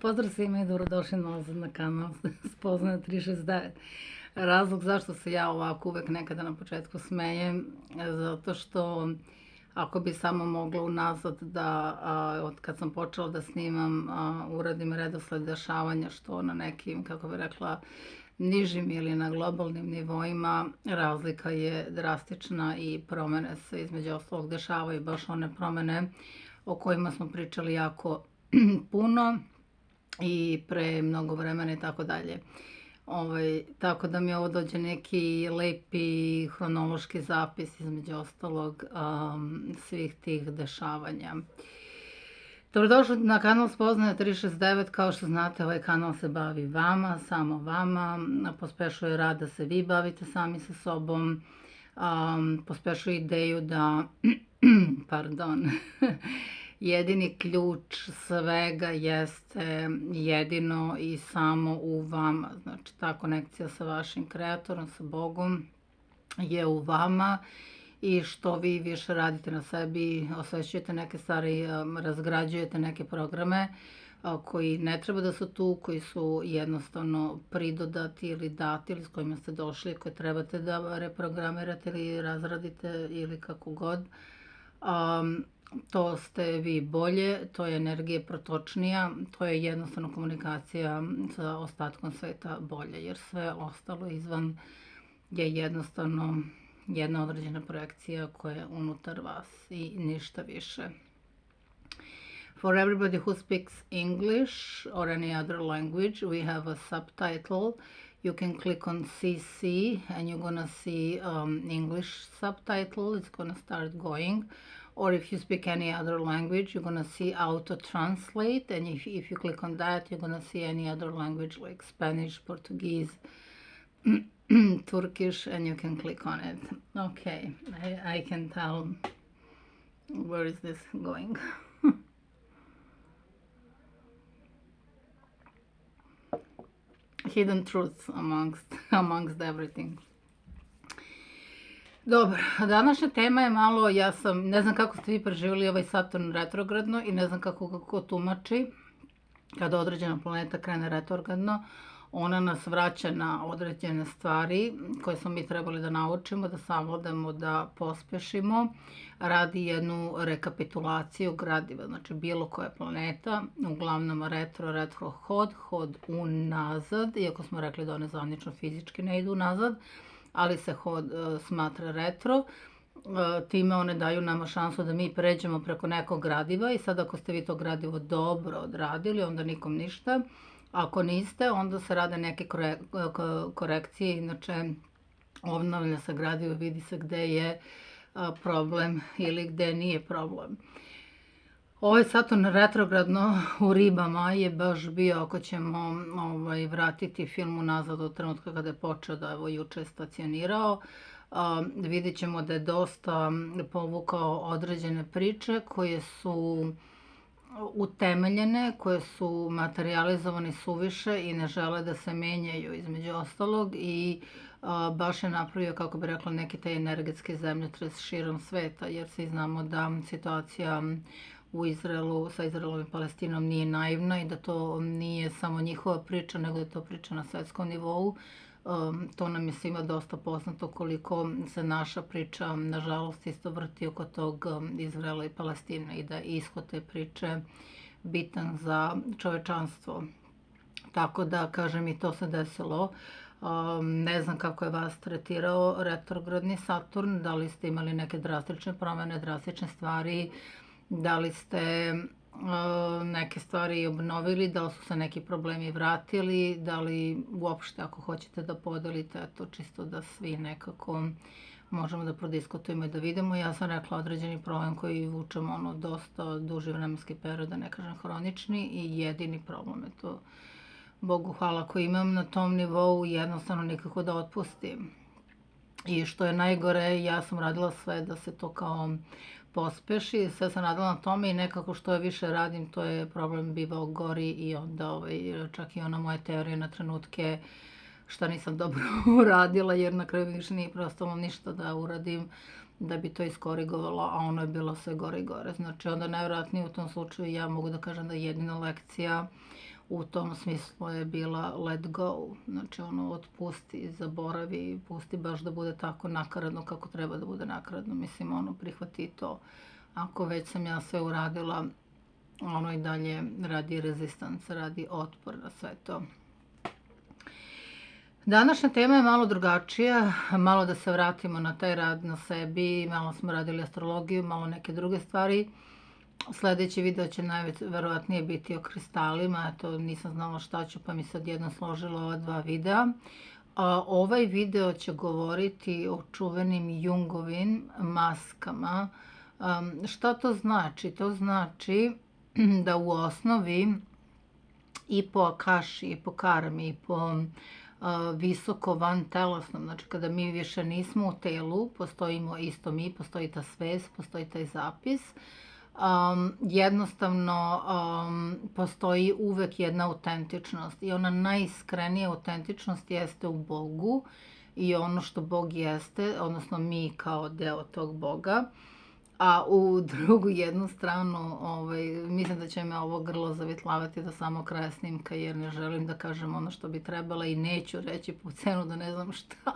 Pozdrav svima i dobrodošli nazad na kanal Spoznaja 369. Razlog zašto se ja ovako uvek nekada na početku smejem, zato što ako bi samo mogla unazad da, od kad sam počela da snimam, uradim redosled dešavanja, što na nekim, kako bih rekla, nižim ili na globalnim nivoima, razlika je drastična i promene se između ostalog dešavaju, baš one promene o kojima smo pričali jako puno i pre mnogo vremena i tako dalje. Tako da mi ovo dođe neki lepi hronološki zapis između ostalog svih tih dešavanja. Dobrodošli na kanal Spoznaja 369. Kao što znate, ovaj kanal se bavi vama, samo vama, pospešuje rad da se vi bavite sami sa sobom, pospešuje ideju da, pardon, jedini ključ svega jeste jedino i samo u vama. Znači, ta konekcija sa vašim kreatorom, sa Bogom je u vama i što vi više radite na sebi, osvećujete neke stvari, razgrađujete neke programe koji ne treba da su tu, koji su jednostavno pridodati ili dati ili s kojima ste došli, koje trebate da reprogramirate ili razradite ili kako god. To ste vi bolje, to je energija protočnija, to je jednostavno komunikacija sa ostatkom sveta bolje, jer sve ostalo izvan je jednostavno jedna određena projekcija koja je unutar vas i ništa više. For everybody who speaks English or any other language, we have a subtitle. You can click on CC and you're gonna see English subtitle. It's gonna start going. Or if you speak any other language, you're gonna see auto translate, and if you click on that, you're gonna see any other language like Spanish, Portuguese, Turkish, and you can click on it. Okay, I can tell where is this going. Hidden truths amongst everything. Dobro, današnja tema je malo, ne znam kako ste vi preživjeli ovaj Saturn retrogradno i ne znam kako tumači kada određena planeta krene retrogradno. Ona nas vraća na određene stvari koje smo mi trebali da naučimo, da savladamo, da pospešimo. Radi jednu rekapitulaciju gradiva, znači bilo koja planeta, uglavnom retro hod unazad, iako smo rekli da one zvanično fizički ne idu unazad, ali se hod smatra retro. Time one daju nama šansu da mi pređemo preko nekog gradiva i sad ako ste vi to gradivo dobro odradili, onda nikom ništa. Ako niste, onda se rade neke korekcije, inače obnavlja se gradivo, vidi se gde je problem ili gde nije problem. Ovaj Saturn retrogradno u ribama je baš bio, ako ćemo vratiti film unazad od trenutka kada je počeo da juče je stacionirao, vidjet ćemo da je dosta povukao određene priče koje su utemeljene, koje su materializovane suviše i ne žele da se menjaju između ostalog i baš je napravio, kako bi rekla, neki taj energetski zemljotres širom sveta, jer svi znamo da situacija u Izraelu, sa Izraelom i Palestinom nije naivna i da to nije samo njihova priča, nego da je to priča na svetskom nivou. To nam je svima dosta poznato koliko se naša priča, nažalost, isto vrti oko tog Izraela i Palestine i da je ishod te priče bitan za čovečanstvo. Tako da, kažem, i to se desilo. Ne znam kako je vas tretirao retrogradni Saturn, da li ste imali neke drastične promene, drastične stvari, da li ste neke stvari obnovili, da li su se neki problemi vratili, da li uopšte ako hoćete da podelite, to čisto da svi nekako možemo da prodiskutujemo i da vidimo. Ja sam rekla određeni problem koji vučemo dosta duži vremenski period, da ne kažem hronični, i jedini problem je to, Bogu hvala, koji imam na tom nivou, jednostavno nikako da otpustim. I što je najgore, ja sam radila sve da se to kao pospeši, sve sam radila na tome i nekako što je više radim, to je problem bivao gori i onda čak i ona moja teorija na trenutke šta nisam dobro uradila, jer na kraju više nije preostalo ništa da uradim da bi to iskorigovala, a ono je bilo sve gore i gore. Znači, onda najvjerojatnije u tom slučaju ja mogu da kažem da jedina lekcija u tom smislu je bila let go. Znači, ono, otpusti, zaboravi, pusti baš da bude tako nakaradno kako treba da bude nakaradno. Mislim, ono, prihvati to. Ako već sam ja sve uradila, ono i dalje radi rezistance, radi otpor na sve to. Današnja tema je malo drugačija, malo da se vratimo na taj rad na sebi, malo smo radili astrologiju, malo neke druge stvari. Sljedeći video će najverovatnije biti o kristalima, eto nisam znala šta ću pa mi se odjedno složilo ova dva videa. Ovaj video će govoriti o čuvenim Jungovim maskama. Šta to znači? To znači da u osnovi i po akaši, i po karmi, i po visoko van telesnom, znači kada mi više nismo u telu, postojimo isto mi, postoji ta svest, postoji taj zapis, jednostavno postoji uvek jedna autentičnost i ona najiskrenija autentičnost jeste u Bogu i ono što Bog jeste, odnosno mi kao deo tog Boga. A u drugu jednu stranu, mislim da će me ovo grlo zavitlavati do samog kraja snimka jer ne želim da kažem ono što bi trebala i neću reći po cenu da ne znam šta.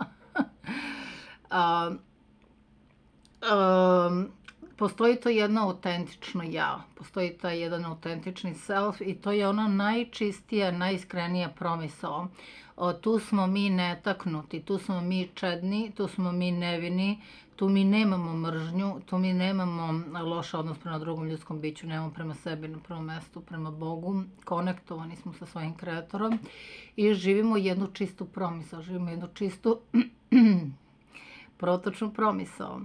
Postoji to jedno autentično ja, postoji taj jedan autentični self i to je ona najčistija, najiskrenija promisao. Tu smo mi netaknuti, tu smo mi čedni, tu smo mi nevini, tu mi nemamo mržnju, tu mi nemamo loš odnos prema drugom ljudskom biću, nemamo prema sebi na prvom mestu, prema Bogu, konektovani smo sa svojim kreatorom i živimo jednu čistu promisao, živimo jednu čistu protočnu promisao.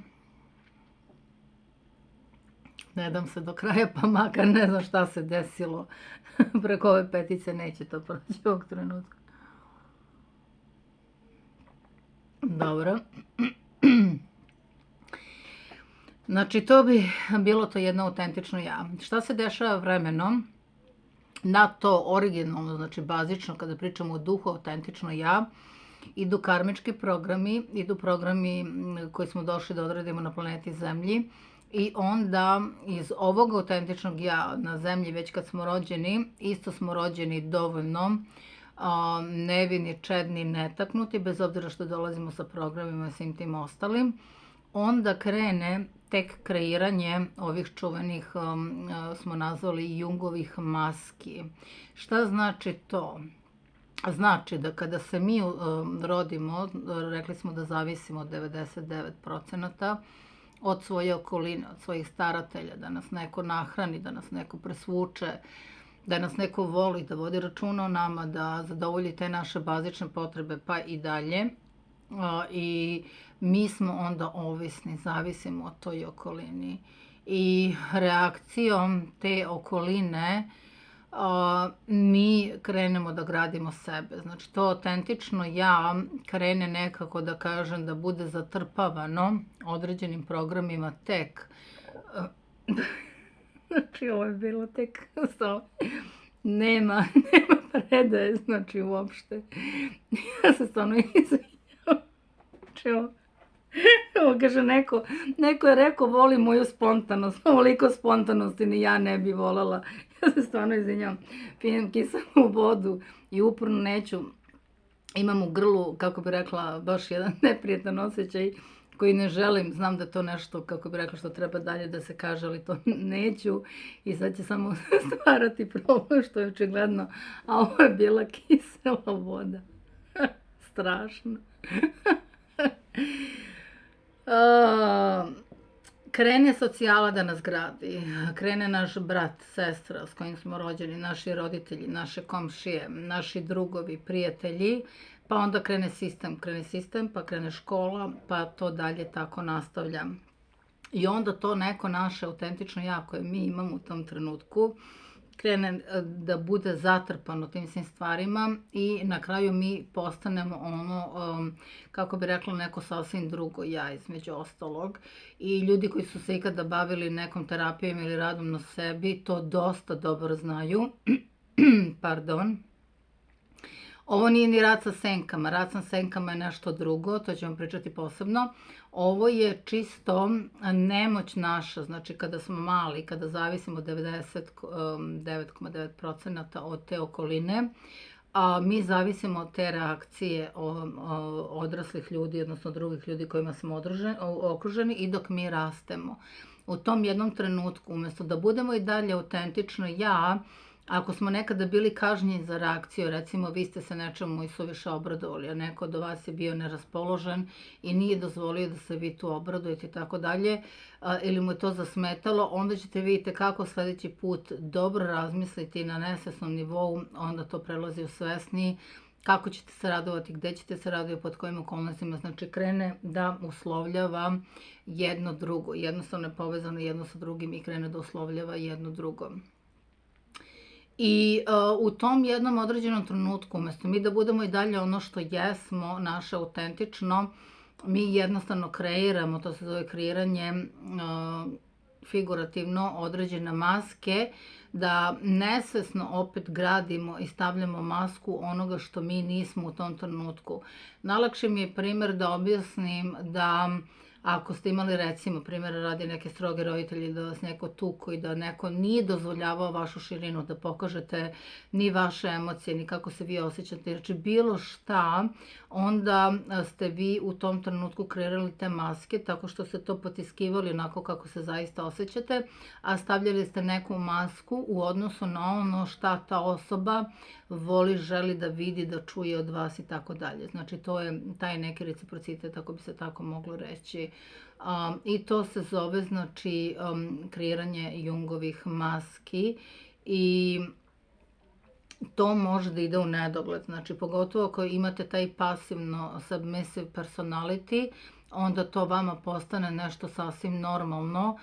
Ne dam se do kraja, pa makar ne znam šta se desilo. Preko ove petice neće to proći ovog trenutka. Dobro. Znači, to bi bilo to jedno autentično ja. Šta se dešava vremenom na to originalno, znači bazično, kada pričamo o duhu, autentično ja, idu karmički programi, idu programi koji smo došli da odradimo na planeti Zemlji i onda iz ovog autentičnog ja na Zemlji, već kad smo rođeni, isto smo rođeni dovoljno nevini, čedni, netaknuti, bez obzira što dolazimo sa programima i svim tim ostalim, onda krene tek kreiranje ovih čuvenih, smo nazvali Jungovih maski. Šta znači to? Znači da kada se mi rodimo, rekli smo da zavisimo od 99% od svoje okoline, od svojih staratelja, da nas neko nahrani, da nas neko presvuče, da nas neko voli, da vodi računa o nama, da zadovolji te naše bazične potrebe pa i dalje. I mi smo onda ovisni, zavisimo od toj okolini. I reakcijom te okoline mi krenemo da gradimo sebe. Znači to autentično ja krene nekako da kažem da bude zatrpavano određenim programima tek. Znači ovo je bilo tek nema predaje, znači uopšte. Ja se stvarno izvinjam. Znači ovo kaže neko je rekao voli moju spontanost, ovoliko spontanosti ni ja ne bi voljela. Ja se stvarno izvinjam, pijem kiselu vodu i uporno neću, imam u grlu, kako bi rekla, baš jedan neprijatan osjećaj koji ne želim, znam da je to nešto, kako bi rekla, što treba dalje da se kaže, ali to neću i sad će samo stvarati problem, što je očigledno, a ovo je bila kisela voda. Strašno. Krene socijala da nas gradi, krene naš brat, sestra s kojim smo rođeni, naši roditelji, naše komšije, naši drugovi, prijatelji, pa onda krene sistem, pa krene škola, pa to dalje tako nastavlja. I onda to neko naše autentično ja koje mi imamo u tom trenutku krene da bude zatrpano tim svim stvarima i na kraju mi postanemo ono, kako bi rekla, neko sasvim drugo ja između ostalog. I ljudi koji su se ikada bavili nekom terapijom ili radom na sebi to dosta dobro znaju. Pardon. Ovo nije ni rad sa senkama. Rad sa senkama je nešto drugo, to ćemo pričati posebno. Ovo je čisto nemoć naša, znači kada smo mali, kada zavisimo 99,9% od te okoline, mi zavisimo od te reakcije odraslih ljudi, odnosno drugih ljudi kojima smo okruženi i dok mi rastemo. U tom jednom trenutku, umjesto da budemo i dalje autentično ako smo nekada bili kažnjeni za reakciju, recimo vi ste se nečemu i suviše obradovali, a neko do vas je bio neraspoložen i nije dozvolio da se vi tu obradujete i tako dalje, ili mu je to zasmetalo, onda ćete vidjeti kako sledeći put dobro razmisliti na nesvesnom nivou, onda to prelazi u svesni, kako ćete se radovati, gde ćete se radovati, pod kojim okolnostima, znači krene da uslovljava jedno drugo, jednostavno je povezano jedno sa drugim i krene da uslovljava jedno drugo. I u tom jednom određenom trenutku, umjesto mi da budemo i dalje ono što jesmo, naše autentično, mi jednostavno kreiramo, to se zove kreiranje figurativno određene maske, da nesvesno opet gradimo i stavljamo masku onoga što mi nismo u tom trenutku. Najlakše mi je primjer da objasnim da ako ste imali, recimo, primjer radi neke stroge roditelji, da vas neko tuku i da neko nije dozvoljavao vašu širinu, da pokažete ni vaše emocije, ni kako se vi osjećate, znači bilo šta, onda ste vi u tom trenutku kreirali te maske tako što ste to potiskivali onako kako se zaista osjećate, a stavljali ste neku masku u odnosu na ono šta ta osoba voli, želi da vidi, da čuje od vas i tako dalje. Znači to je taj neki reciprocitet, ako bi se tako moglo reći. I to se zove, znači, kreiranje Jungovih maski i to može da ide u nedogled. Znači, pogotovo ako imate taj pasivno submissive personality, onda to vama postane nešto sasvim normalno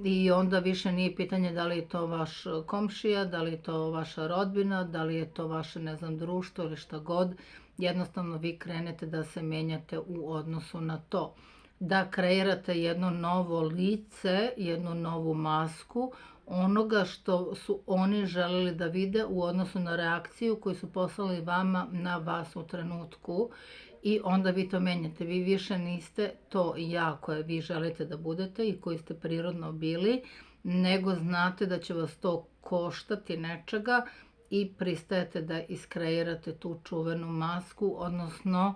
i onda više nije pitanje da li je to vaš komšija, da li je to vaša rodbina, da li je to vaše, ne znam, društvo ili šta god. Jednostavno vi krenete da se menjate u odnosu na to. Da kreirate jedno novo lice, jednu novu masku, onoga što su oni želeli da vide u odnosu na reakciju koju su poslali vama na vas u trenutku i onda vi to menjate. Vi više niste to ja koje vi želite da budete i koji ste prirodno bili, nego znate da će vas to koštati nečega i pristajete da iskreirate tu čuvenu masku, odnosno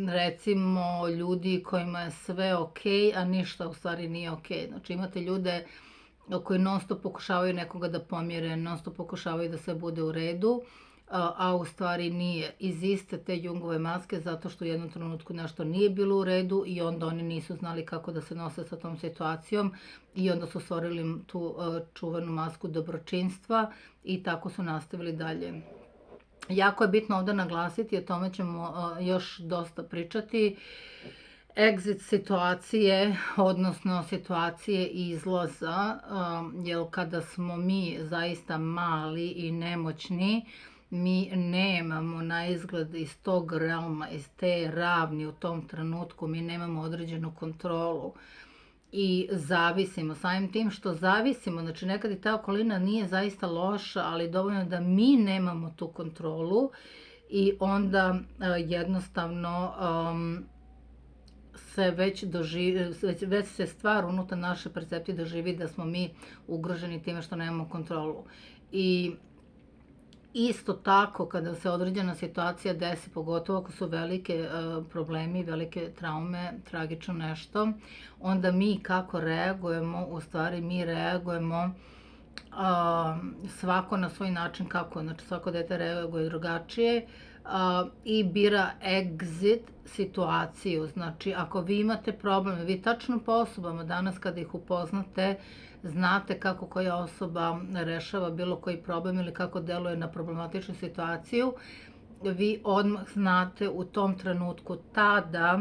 recimo ljudi kojima je sve okej, a ništa u stvari nije okej. Znači imate ljude koji non stop pokušavaju nekoga da pomire, non stop pokušavaju da sve bude u redu, a u stvari nije. Iz iste te Jungove maske zato što u jednom trenutku nešto nije bilo u redu i onda oni nisu znali kako da se nose sa tom situacijom i onda su stvorili tu čuvenu masku dobročinstva i tako su nastavili dalje. Jako je bitno ovdje naglasiti, o tome ćemo još dosta pričati, exit situacije, odnosno situacije izlaza, jer kada smo mi zaista mali i nemoćni, mi nemamo na izgled iz tog realma, iz te ravni u tom trenutku, mi nemamo određenu kontrolu i zavisimo. Samim tim što zavisimo, znači nekad i ta okolina nije zaista loša, ali dovoljno da mi nemamo tu kontrolu i onda jednostavno već se stvar unutar naše percepcije doživi da smo mi ugroženi time što nemamo kontrolu. I isto tako, kada se određena situacija desi, pogotovo ako su velike problemi, velike traume, tragično nešto, onda mi kako reagujemo, u stvari mi reagujemo svako na svoj način kako, znači svako dete reaguje drugačije i bira exit situaciju. Znači, ako vi imate probleme, vi tačno po osobama danas kada ih upoznate, znate kako koja osoba rešava bilo koji problem ili kako deluje na problematičnu situaciju, vi odmah znate u tom trenutku tada,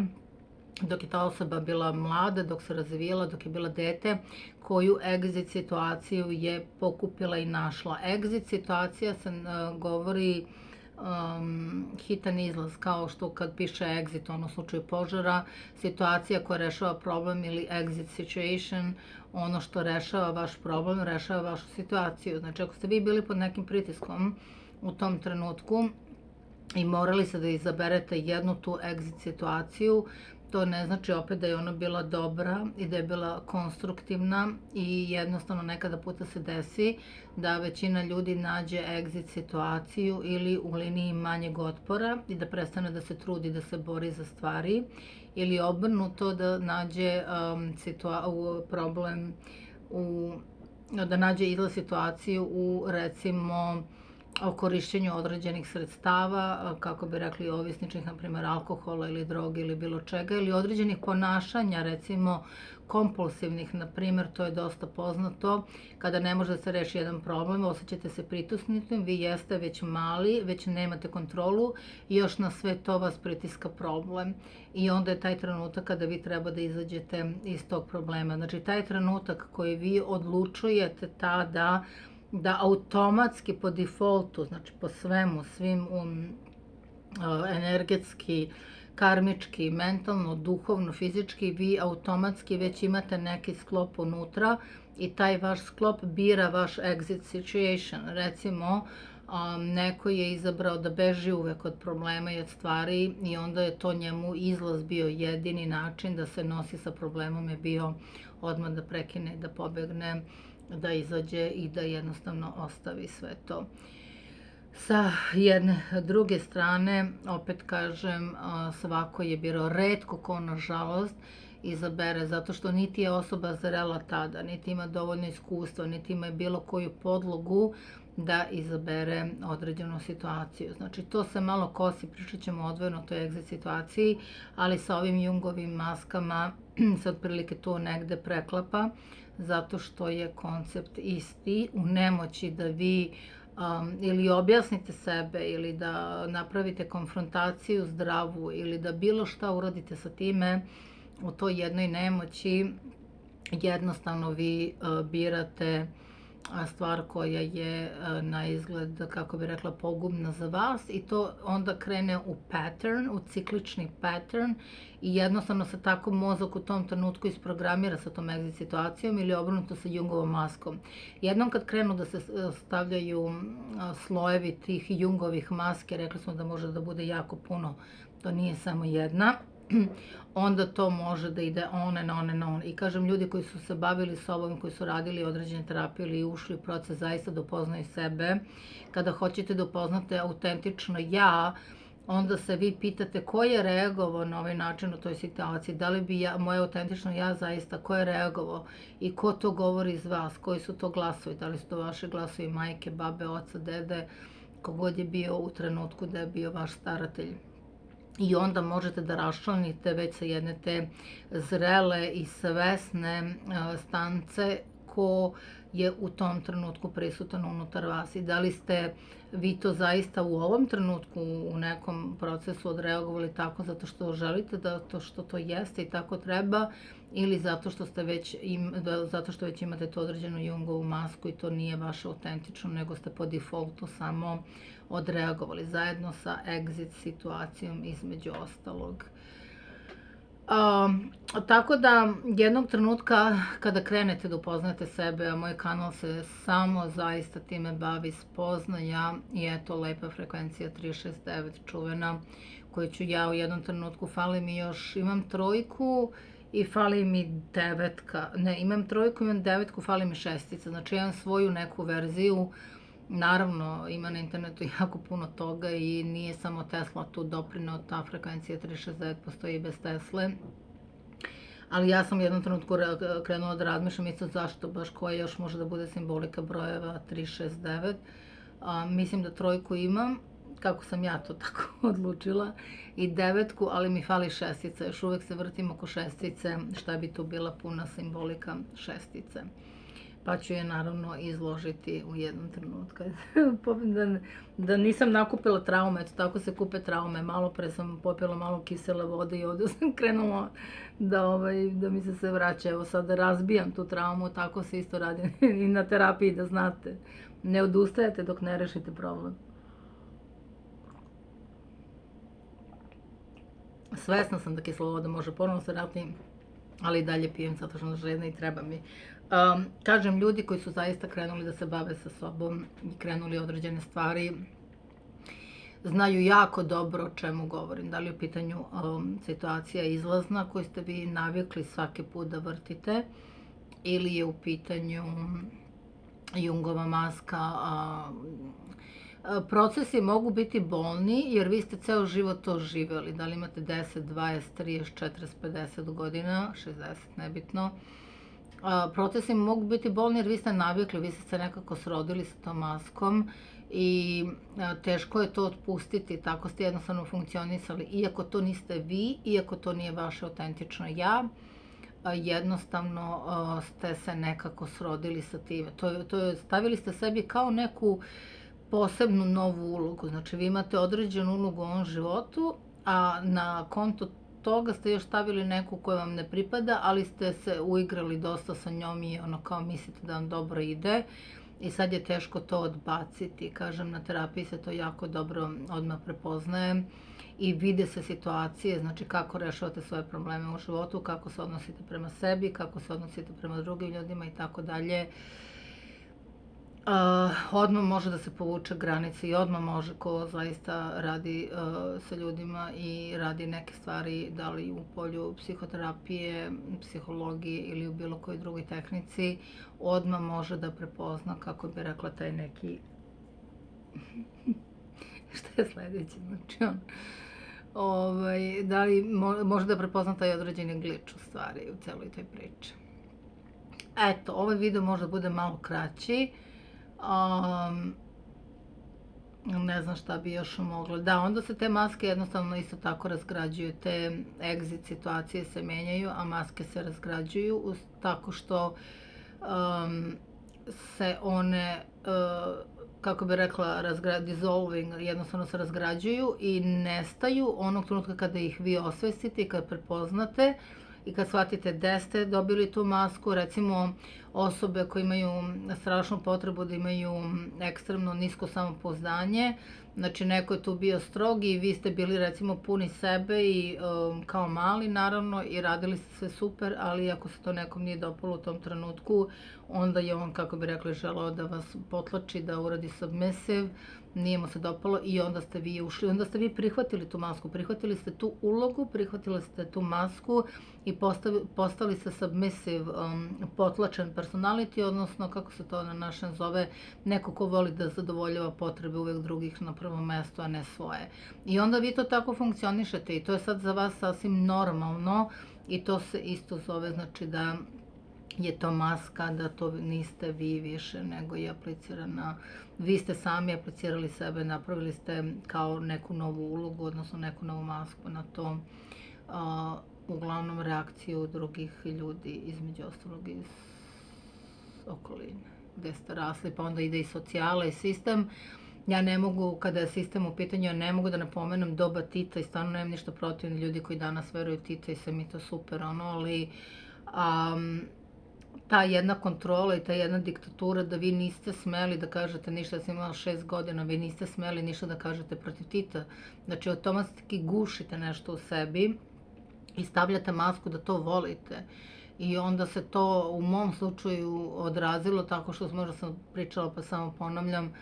dok je ta osoba bila mlada, dok se razvijala, dok je bila dete, koju exit situaciju je pokupila i našla. Exit situacija se govori hitan izlaz, kao što kad piše exit, ono u slučaju požara, situacija koja rešava problem ili exit situation, ono što rešava vaš problem, rešava vašu situaciju. Znači, ako ste vi bili pod nekim pritiskom u tom trenutku, i morali ste da izaberete jednu tu exit situaciju. To ne znači opet da je ona bila dobra i da je bila konstruktivna i jednostavno nekada puta se desi da većina ljudi nađe exit situaciju ili u liniji manjeg otpora i da prestane da se trudi da se bori za stvari ili obrnuto da nađe problem da nađe izlaz situaciju u recimo o korišćenju određenih sredstava, kako bi rekli ovisničnih, na primjer alkohola ili droge ili bilo čega, ili određenih ponašanja, recimo kompulsivnih, na primjer, to je dosta poznato, kada ne može da se reši jedan problem, osjećate se pritisnutim, vi jeste već mali, već nemate kontrolu i još na sve to vas pritiska problem. I onda je taj trenutak kada vi treba da izađete iz tog problema. Znači, taj trenutak koji vi odlučujete tada da automatski po defaultu, znači po svemu, svim energetski, karmički, mentalno, duhovno, fizički, vi automatski već imate neki sklop unutra i taj vaš sklop bira vaš exit situation. Recimo, neko je izabrao da beži uvek od problema i od stvari i onda je to njemu izlaz bio jedini način da se nosi sa problemom je bio odmah da prekine, da pobegne, da izađe i da jednostavno ostavi sve to. Sa jedne druge strane, opet kažem, svako je birao, retko ko nažalost izabere, zato što niti je osoba zrela tada, niti ima dovoljno iskustva, niti ima bilo koju podlogu da izabere određenu situaciju. Znači, to se malo kosi, pričat ćemo odvojeno o toj exit situaciji, ali sa ovim Jungovim maskama se otprilike to negde preklapa, zato što je koncept isti, u nemoći da vi ili objasnite sebe ili da napravite konfrontaciju zdravu ili da bilo šta uradite sa time u toj jednoj nemoći, jednostavno vi birate stvar koja je na izgled, kako bi rekla, pogubna za vas i to onda krene u pattern, u ciklični pattern i jednostavno se tako mozak u tom trenutku isprogramira sa tom exit situacijom ili obrnuto sa Jungovom maskom. Jednom kad krenu da se stavljaju slojevi tih Jungovih maske, rekli smo da može da bude jako puno, to nije samo jedna, onda to može da ide on and on and on. I kažem, ljudi koji su se bavili sobom, koji su radili određene terapije ili ušli u proces zaista da upoznaju sebe, kada hoćete da upoznate autentično ja, onda se vi pitate ko je reagovao na ovaj način u toj situaciji, da li bi moje autentično ja zaista, ko je reagovao i ko to govori iz vas, koji su to glasovi, da li su to vaše glasovi majke, babe, oca, dede, kogod je bio u trenutku da je bio vaš staratelj. I onda možete da raščlanite već sa jedne te zrele i svesne stance ko je u tom trenutku prisutan unutar vas i da li ste vi to zaista u ovom trenutku u nekom procesu odreagovali tako zato što želite da to što to jeste i tako treba ili zato što već imate tu određenu Jungovu masku i to nije vaše autentično nego ste po defaultu samo odreagovali zajedno sa exit situacijom između ostalog. Tako da jednog trenutka kada krenete da upoznate sebe, a moj kanal se samo zaista time bavi spoznaja i eto lepa frekvencija 369 čuvena koju ću ja u jednom trenutku, fali mi još, imam trojku i fali mi devetka, ne imam trojku, imam devetku, fali mi šestica, znači imam svoju neku verziju. Naravno, ima na internetu jako puno toga i nije samo Tesla tu doprineo, ta frekvencija 369 postoji i bez Tesle. Ali ja sam u jednom trenutku krenula da razmišljam isto zašto baš koja još može da bude simbolika brojeva 369. Mislim da trojku imam, kako sam ja to tako odlučila, i devetku, ali mi fali šestica. Još uvek se vrtim oko šestice, šta bi tu bila puna simbolika šestice. Pa ću je naravno izložiti u jednom trenutku. Da nisam nakupila traume, eto tako se kupe traume. Malo pre sam popila malo kisele vode i ovdje sam krenula da mi se sve vraća. Evo sad da razbijam tu traumu, tako se isto radi i na terapiji, da znate. Ne odustajete dok ne rešite problem. Svesna sam da kisela voda može ponovno se vrati, ali i dalje pijem zato što sam željna i treba mi. Kažem, ljudi koji su zaista krenuli da se bave sa sobom i krenuli određene stvari, znaju jako dobro o čemu govorim. Da li je u pitanju situacija izlazna koju ste vi navikli svaki put da vrtite, ili je u pitanju Jungova maska. Procesi mogu biti bolni jer vi ste ceo život to živeli. Da li imate 10, 20, 30, 40, 50 godina, 60, nebitno. Procesi mogu biti bolni jer vi ste navikli, vi ste se nekako srodili sa tom maskom i teško je to otpustiti, tako ste jednostavno funkcionisali. Iako to niste vi, iako to nije vaše autentično ja, jednostavno ste se nekako srodili sa time. Stavili ste sebi kao neku posebnu novu ulogu. Znači, vi imate određenu ulogu u ovom životu, a na konto toga ste još stavili neku koja vam ne pripada, ali ste se uigrali dosta sa njom i ono kao mislite da vam dobro ide. I sad je teško to odbaciti. Kažem, na terapiji se to jako dobro odmah prepoznaje i vide se situacije, znači kako rešavate svoje probleme u životu, kako se odnosite prema sebi, kako se odnosite prema drugim ljudima i tako dalje. Odmah može da se povuče granice i odmah može ko zaista radi sa ljudima i radi neke stvari, da li u polju psihoterapije, psihologije ili u bilo kojoj drugoj tehnici, odmah može da prepozna, kako bi rekla, taj neki šta je sledeće, znači da li može da prepozna taj određeni glič u stvari u celoj toj priči. Eto, ovaj video možda bude malo kraći. Ne znam šta bi još mogla. Da, onda se te maske jednostavno isto tako razgrađuju. Te exit situacije se menjaju, a maske se razgrađuju tako što se one, kako bi rekla, dissolving, jednostavno se razgrađuju i nestaju onog trenutka kada ih vi osvestite i kad prepoznate i kad shvatite gde ste dobili tu masku. Recimo, osobe koje imaju strašnu potrebu da imaju ekstremno nisko samopouzdanje, znači neko je tu bio strog i vi ste bili recimo puni sebe i kao mali naravno i radili ste sve super, ali ako se to nekom nije dopalo u tom trenutku, onda je on, kako bi rekli, želeo da vas potlači, da uradi submissive, nije mu se dopalo i onda ste vi ušli, onda ste vi prihvatili tu masku, prihvatili ste tu ulogu, prihvatili ste tu masku i postali ste submissive, potlačen personality, odnosno, kako se to na našem zove, neko ko voli da zadovoljava potrebe uvek drugih na prvom mestu, a ne svoje. I onda vi to tako funkcionišete i to je sad za vas sasvim normalno i to se isto zove, znači da je to maska, da to niste vi više, nego je aplicirana, vi ste sami aplicirali sebe, napravili ste kao neku novu ulogu, odnosno neku novu masku na to, uglavnom reakciju drugih ljudi, između ostalog iz okoline, gde ste rasli, pa onda ide i socijala i sistem. Ja ne mogu, kada je sistem u pitanju, ja ne mogu da napomenem doba Tita i stvarno nemam ništa protiv ljudi koji danas veruju Tita i sve mi to super, ali ta jedna kontrola i ta jedna diktatura da vi niste smeli da kažete ništa, ja sam imala 6 godina, vi niste smeli ništa da kažete protiv Tita. Znači, automatski gušite nešto u sebi i stavljate masku da to volite. I onda se to u mom slučaju odrazilo tako što, možda sam pričala pa samo ponavljam,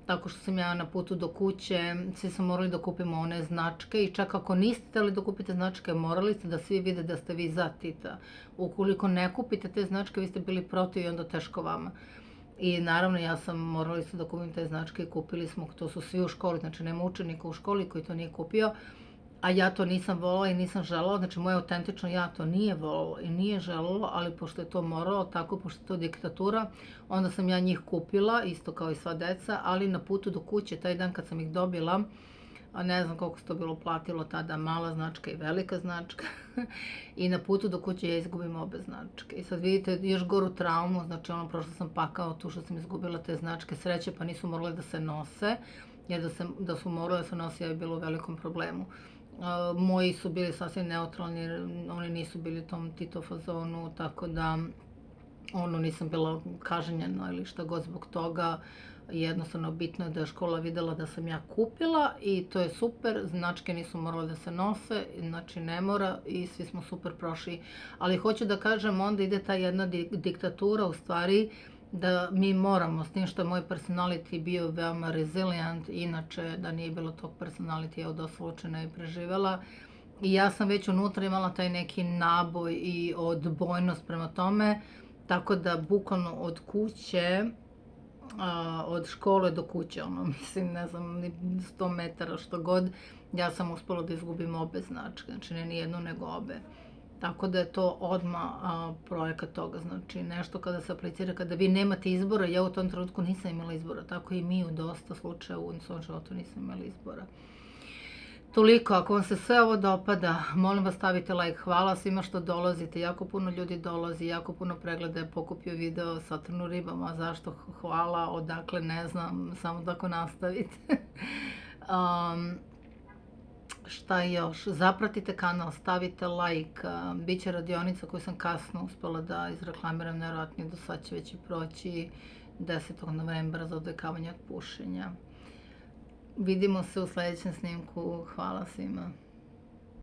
tako što sam ja na putu do kuće, svi smo morali da kupimo one značke i čak ako niste hteli da kupite značke, morali ste da svi vide da ste vi za Tita. Ukoliko ne kupite te značke, vi ste bili protiv i onda teško vama. I naravno, ja sam morala isto da kupim te značke i kupili smo, to su svi u školi, znači nema učenika u školi koji to nije kupio, a ja to nisam volala i nisam želala, znači moje autentično ja to nije volalo i nije želalo, ali pošto je to moralo, tako pošto je to diktatura, onda sam ja njih kupila, isto kao i sva deca, ali na putu do kuće, taj dan kad sam ih dobila, a ne znam koliko se to bilo platilo tada, mala značka i velika značka, i na putu do kuće ja izgubim obe značke. I sad vidite još goru traumu, znači prošla sam pakao tu što sam izgubila te značke, sreće pa nisu morale da se nose, jer da su morale da se nose, ja bi bila u velikom problemu. Moji su bili sasvim neutralni, oni nisu bili u tom Tito fazonu, tako da nisam bila kažnjena ili šta god zbog toga. Jednostavno, bitno je da je škola videla da sam ja kupila i to je super, značke nisu morale da se nose, znači ne mora i svi smo super prošli. Ali hoću da kažem, onda ide ta jedna diktatura u stvari da mi moramo, s tim što je moj personality bio veoma resilient, inače da nije bilo tog personality, evo dosta slučajno je preživela. I ja sam već unutra imala taj neki naboj i odbojnost prema tome, tako da bukvalno od kuće, od škole do kuće, mislim, ne znam, ni 100 metara, što god, ja sam uspela da izgubim obe značke, znači ne nijednu nego obe. Tako da je to odmah projekat toga, znači nešto kada se aplicira, kada vi nemate izbora, ja u tom trenutku nisam imala izbora, tako i mi u dosta slučaja u svom životu nisam imali izbora. Toliko, ako vam se sve ovo dopada, molim vas stavite like, hvala svima što dolazite, jako puno ljudi dolazi, jako puno pregleda je pokupio video Saturn u ribama, zašto hvala, odakle ne znam, samo tako nastavite. Šta još? Zapratite kanal, stavite like, bit će radionica koju sam kasno uspela da izreklamiram, nevjerojatno do sad će već i proći 10. novembra za odvikavanje od pušenja. Vidimo se u sledećem snimku, hvala svima.